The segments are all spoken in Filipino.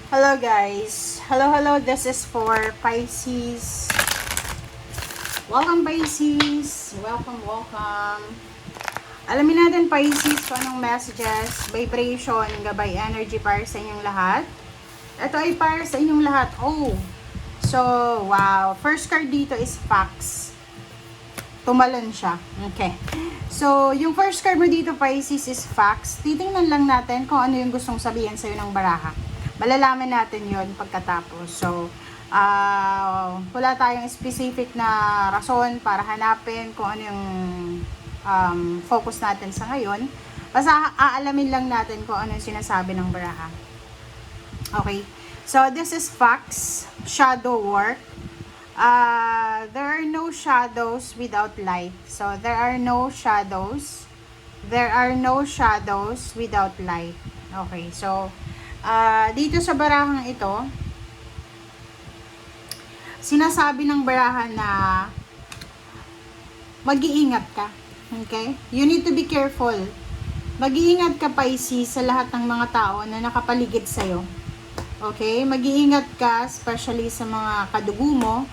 Hello guys. Hello. This is for Pisces. Welcome Pisces. Welcome. Alamin natin Pisces kung anong messages, vibration, gabay energy para sa inyong lahat. Ito ay para sa inyong lahat. So, wow. First card dito is facts. Tumalon siya. Okay. So, yung first card mo dito, Pisces, is facts. Titingnan lang natin kung ano yung gustong sabihin sa'yo ng baraha. Malalaman natin yon pagkatapos. So, wala tayong specific na rason para hanapin kung ano yung focus natin sa ngayon. Basta aalamin lang natin kung ano yung sinasabi ng baraha. Okay. So, this is facts. Shadow work. There are no shadows without light. So, there are no shadows. There are no shadows without light. Okay, so, dito sa barahang ito, sinasabi ng barahan na mag-iingat ka. Okay? You need to be careful. Mag-iingat ka, Pisces, sa lahat ng mga tao na nakapaligid sa'yo. Okay? Mag-iingat ka, especially sa mga kadugo mo,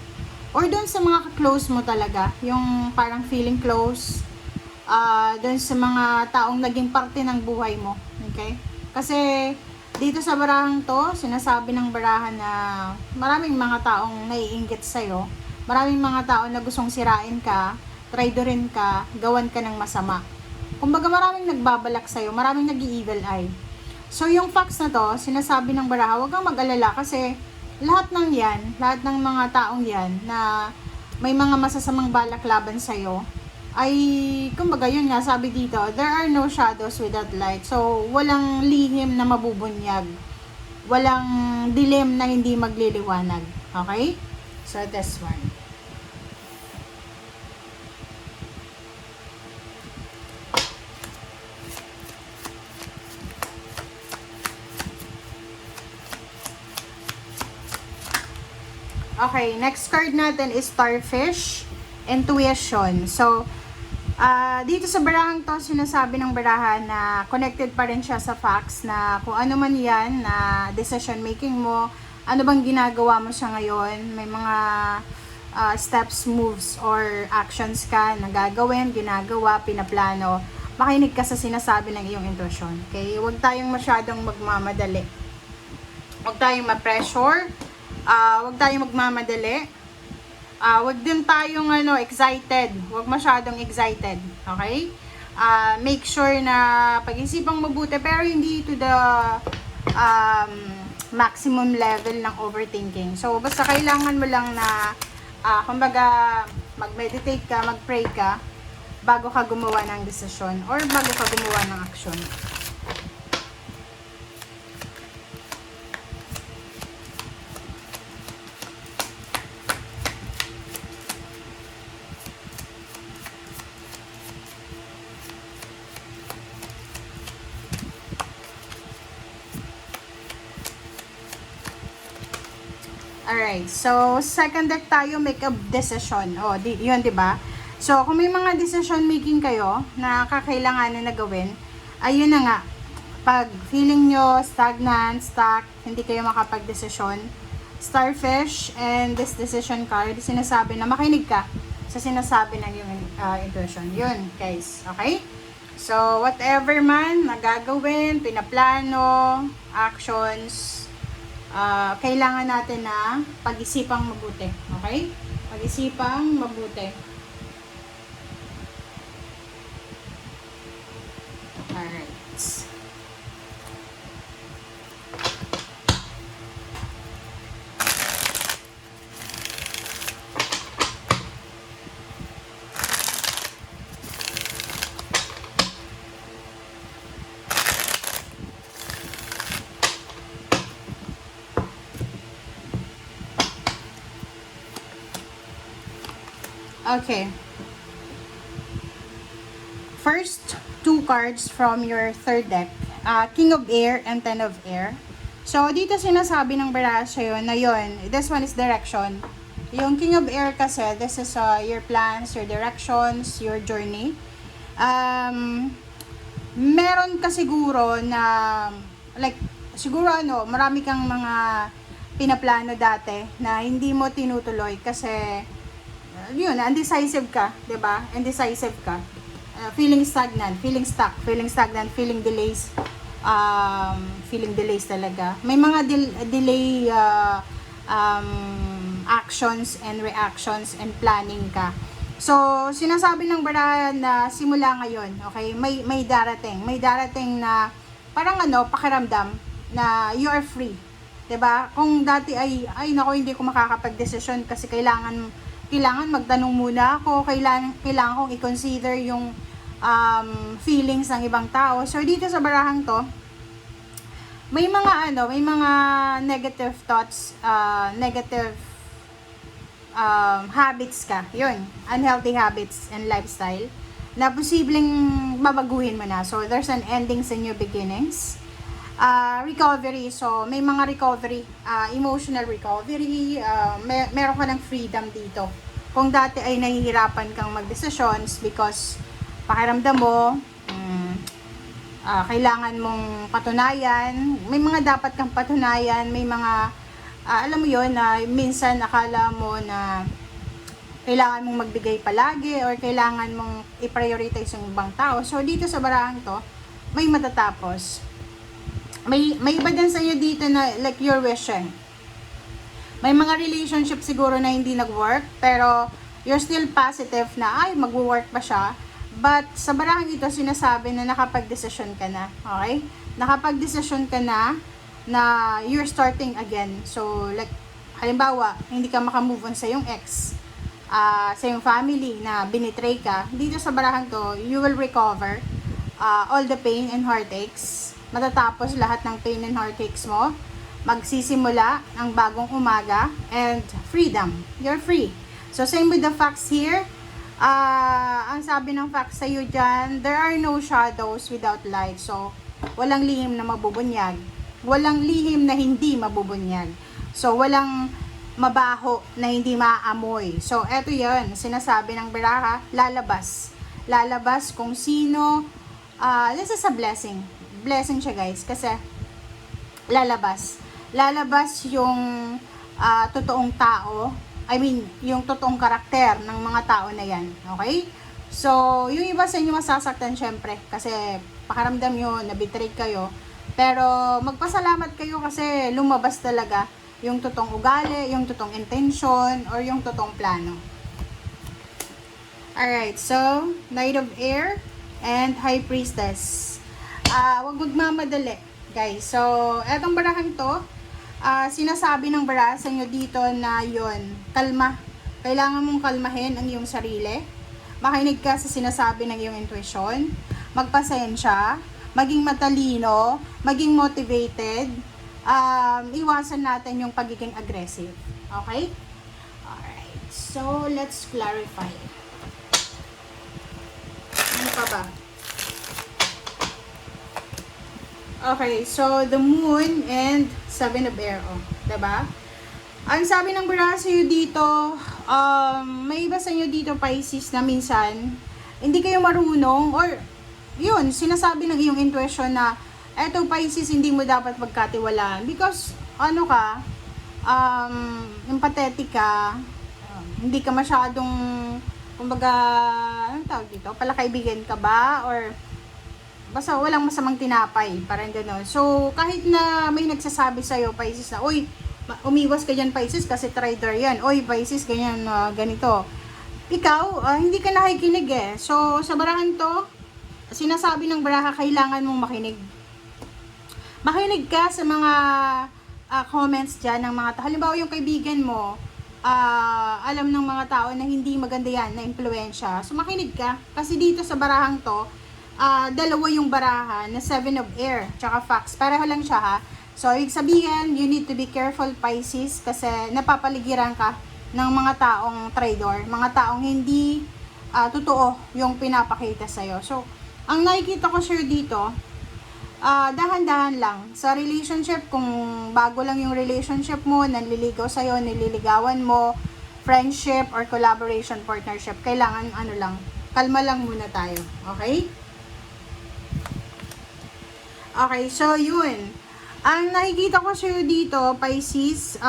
or doon sa mga close mo talaga, yung parang feeling close, doon sa mga taong naging parte ng buhay mo. Okay? Kasi, dito sa barahang to, sinasabi ng barahan na maraming mga taong naiinggit sa'yo, maraming mga taong na gustong sirain ka, traidorin ka, gawan ka ng masama. Kumbaga maraming nagbabalak sa'yo, maraming nag-i-evil eye. So yung facts na to, sinasabi ng baraha, huwag kang mag-alala kasi lahat ng mga taong yan na may mga masasamang balak laban sa'yo, ay, kumbaga yun nga, sabi dito, there are no shadows without light. So, walang lihim na mabubunyag. Walang dilim na hindi magliliwanag. Okay? So, this one. Okay, next card natin is Starfish, Intuition. So, dito sa barahang to, sinasabi ng barahan na connected pa rin siya sa facts na kung ano man yan na decision making mo, ano bang ginagawa mo sa ngayon, may mga steps, moves, or actions ka na gagawin, ginagawa, pinaplano, makinig ka sa sinasabi ng iyong intuition. Okay? Huwag tayong masyadong magmamadali. Huwag tayong ma-pressure. Huwag tayong magmamadali. Wag din tayong excited. Wag masyadong excited. Okay? Make sure na pag-isipang mabuti pero hindi to the maximum level ng overthinking. So, basta kailangan mo lang na kumbaga mag-meditate ka, mag-pray ka bago ka gumawa ng desisyon or bago ka gumawa ng aksyon. Alright, so second deck tayo, make a decision. Yun, di ba? So, kung may mga decision making kayo na kakailanganin na gawin, ayun na nga. Pag feeling nyo stagnant, stuck, hindi kayo makapag-desisyon, Starfish and this decision card, sinasabi na makinig ka sa sinasabi ng yung intuition. Yun, guys. Okay? So, whatever man nagagawin, pinaplano, actions, kailangan natin na pag-isipang mabuti. Okay? Pag-isipang mabuti. Alright. Okay. First, two cards from your third deck. King of Air and Ten of Air. So, dito sinasabi ng baraha sa'yo na yun, this one is direction. Yung King of Air kasi, this is your plans, your directions, your journey. Meron ka siguro na, like, siguro marami kang mga pinaplano dati na hindi mo tinutuloy kasi yun, undecisive ka, 'di ba? Indecisive ka. Feeling stagnant, feeling stuck, feeling stagnant, feeling delays talaga. May mga delay actions and reactions and planning ka. So, sinasabi ng barahan na simula ngayon, okay, may darating na parang pakiramdam na you are free. 'Di ba? Kung dati ay nako, hindi ko makakapag-desisyon kasi kailangan magtanong muna ako, kailangan kong i-consider yung feelings ng ibang tao. So dito sa barahang to, may mga negative thoughts, negative habits ka. Yun, unhealthy habits and lifestyle na posibleng babaguhin mo na. So there's an endings and new beginnings. Recovery, so may mga recovery, emotional recovery, meron ka ng freedom dito. Kung dati ay nahihirapan kang mag-decisions because pakiramdam mo, kailangan mong patunayan, may mga dapat kang patunayan, may mga, alam mo yon na minsan akala mo na kailangan mong magbigay palagi or kailangan mong i-prioritize yung ibang tao. So dito sa barahang to, may matatapos. May iba din sa inyo dito na like you're wishing. May mga relationship siguro na hindi nag-work, pero you're still positive na ay magwo-work pa siya. But sa barahang ito sinasabi na nakapag-desisyon ka na, okay? Nakapag-desisyon ka na you're starting again. So like halimbawa, hindi ka makamove on sa yung ex, sa yung family na binitray ka. Dito sa barahang to, you will recover all the pain and heartaches. Matatapos lahat ng pain and heartaches mo, magsisimula ang bagong umaga and freedom. You're free. So same with the facts here. Ang sabi ng facts sa iyo dyan, there are no shadows without light. So walang lihim na mabubunyag. Walang lihim na hindi mabubunyag. So walang mabaho na hindi maaamoy. So eto yun, sinasabi ng baraha, lalabas. Lalabas kung sino, this is a blessing siya guys, kasi lalabas yung totoong tao, I mean yung totoong karakter ng mga tao na yan, okay? So yung iba sa inyo masasaktan syempre kasi pakiramdam nyo na betray kayo, pero magpasalamat kayo kasi lumabas talaga yung totoong ugali, yung totoong intention or yung totoong plano. Alright, so Knight of Air and High Priestess. Wag magmamadali, guys. So, etong barahan to, sinasabi ng baraha sa inyo dito na yon, kalma. Kailangan mong kalmahin ang iyong sarili. Makinig ka sa sinasabi ng iyong intuition. Magpasensya. Maging matalino. Maging motivated. Iwasan natin yung pagiging aggressive. Okay? Alright. So, let's clarify. Ano pa ba? Okay, so the moon and seven of air, diba? Ang sabi ng baraha sa iyo dito, may iba sa inyo dito Pisces na minsan hindi kayo marunong or yun, sinasabi ng iyong intuition na eto Pisces, hindi mo dapat magkatiwalaan because empathetic ka, hindi ka masyadong kumbaga, anong tawag dito, palakaibigan ka ba or basta walang masamang tinapay, parang gano'n. So, kahit na may nagsasabi sa'yo, Pisces, na, uy, umiwas ka dyan, Pisces, kasi trader yan. Uy, Pisces, ganyan, ganito. Ikaw, hindi ka nakikinig eh. So, sa barahan to, sinasabi ng baraha, kailangan mong makinig. Makinig ka sa mga comments dyan ng mga tao. Halimbawa, yung kaibigan mo, alam ng mga tao na hindi maganda yan, na impluensya. So, makinig ka. Kasi dito sa barahang to, dalawa yung baraha na seven of air tsaka facts, pareho lang siya ha. So ibig sabihin, you need to be careful Pisces kasi napapaligiran ka ng mga taong traitor, mga taong hindi totoo yung pinapakita sa'yo. So ang nakikita ko sure dito, dahan-dahan lang sa relationship. Kung bago lang yung relationship mo, nanliligaw sa'yo, nililigawan mo, friendship or collaboration, partnership, kailangan kalma lang muna tayo, okay? Okay, so yun. Ang nakikita ko sa'yo dito, Pisces,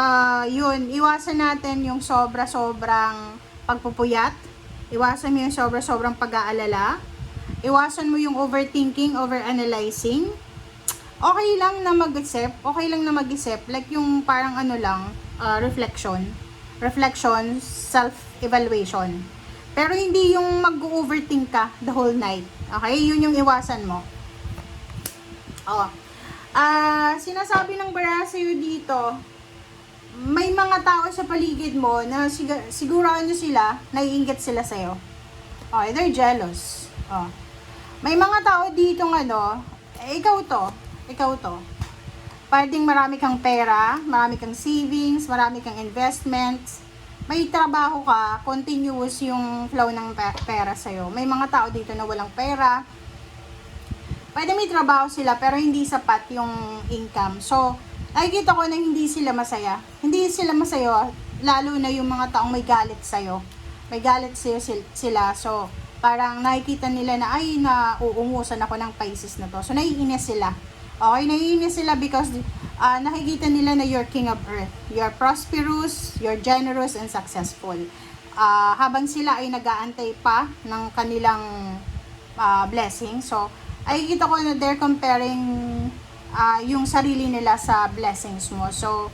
yun, iwasan natin yung sobra-sobrang pagpupuyat. Iwasan mo yung sobra-sobrang pag-aalala. Iwasan mo yung overthinking, overanalyzing. Okay lang na mag-isip, like yung parang ano lang, reflection, self-evaluation. Pero hindi yung mag-overthink ka the whole night. Okay? Yun yung iwasan mo. Oh. Sinasabi ng bara sa'yo dito, may mga tao sa paligid mo na sigurado sila, naiinggit sila sa'yo. Okay, they're jealous. Oh. May mga tao dito ikaw to. Pwedeng marami kang pera, marami kang savings, marami kang investments, may trabaho ka, continuous yung flow ng pera sa'yo. May mga tao dito na walang pera, pwede may trabaho sila pero hindi sapat yung income. So, nakikita ko na hindi sila masaya. Hindi sila masaya, lalo na yung mga taong may galit sa'yo. May galit sila. So, parang nakikita nila na, ay, nauungusan ako ng Pisces na to. So, naiinis sila. Okay, naiinis sila because nakikita nila na you're king of earth. You're prosperous, you're generous, and successful. Habang sila ay nag-aantay pa ng kanilang blessing. So, ay kita ko na they're comparing yung sarili nila sa blessings mo. So,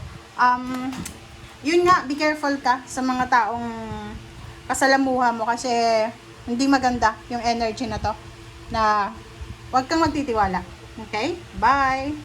yun nga, be careful ka sa mga taong kasalamuha mo kasi hindi maganda yung energy na to na huwag kang magtitiwala. Okay? Bye!